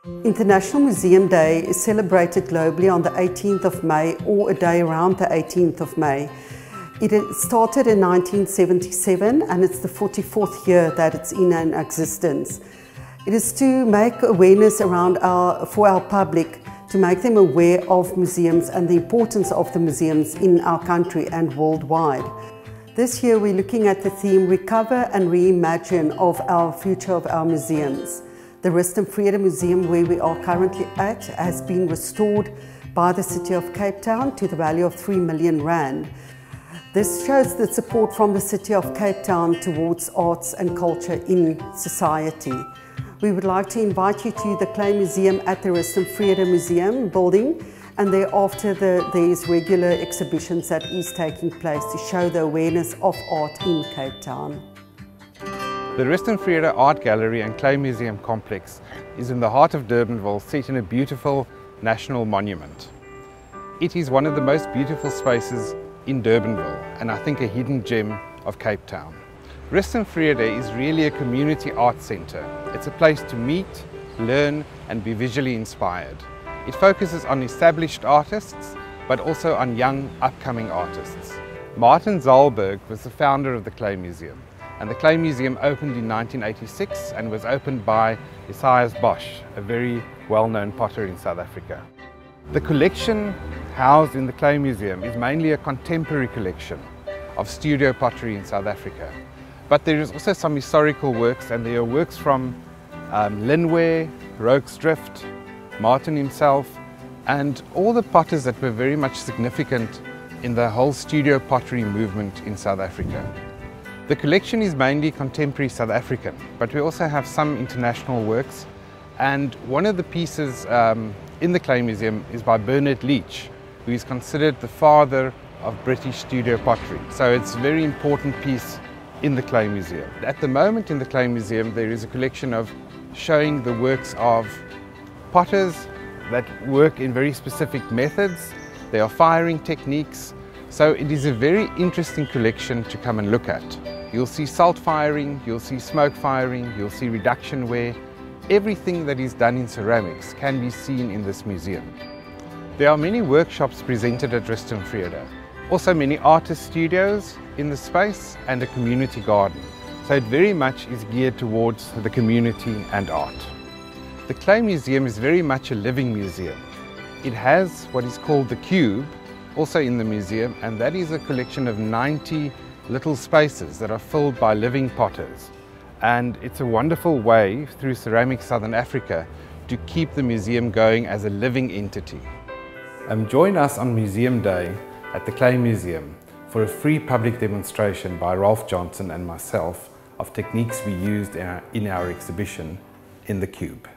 International Museum Day is celebrated globally on the 18th of May or a day around the 18th of May. It started in 1977 and it's the 44th year that it's in existence. It is to make awareness for our public, to make them aware of museums and the importance of the museums in our country and worldwide. This year we're looking at the theme Recover and Reimagine of our future of our museums. The Rust-en-Vrede Museum, where we are currently at, has been restored by the City of Cape Town to the value of 3 million rand. This shows the support from the City of Cape Town towards arts and culture in society. We would like to invite you to the Clay Museum at the Rust-en-Vrede Museum building, and thereafter there's regular exhibitions that is taking place to show the awareness of art in Cape Town. The Rust-en-Vrede Art Gallery and Clay Museum complex is in the heart of Durbanville, set in a beautiful national monument. It is one of the most beautiful spaces in Durbanville and I think a hidden gem of Cape Town. Rust-en-Vrede is really a community art centre. It's a place to meet, learn and be visually inspired. It focuses on established artists but also on young upcoming artists. Martin Zalberg was the founder of the Clay Museum. And the Clay Museum opened in 1986 and was opened by Esaias Bosch, a very well-known potter in South Africa. The collection housed in the Clay Museum is mainly a contemporary collection of studio pottery in South Africa. But there is also some historical works, and there are works from Linware, Roke's Drift, Martin himself, and all the potters that were very much significant in the whole studio pottery movement in South Africa. The collection is mainly contemporary South African, but we also have some international works, and one of the pieces in the Clay Museum is by Bernard Leach, who is considered the father of British studio pottery. So it's a very important piece in the Clay Museum. At the moment in the Clay Museum there is a collection of showing the works of potters that work in very specific methods. There are firing techniques. So it is a very interesting collection to come and look at. You'll see salt firing, you'll see smoke firing, you'll see reduction wear. Everything that is done in ceramics can be seen in this museum. There are many workshops presented at Rust-en-Vrede. Also many artist studios in the space and a community garden. So it very much is geared towards the community and art. The Clay Museum is very much a living museum. It has what is called the Cube, also in the museum, and that is a collection of 90 little spaces that are filled by living potters. And it's a wonderful way through Ceramics Southern Africa to keep the museum going as a living entity. Join us on Museum Day at the Clay Museum for a free public demonstration by Ralph Johnson and myself of techniques we used in our exhibition in the Cube.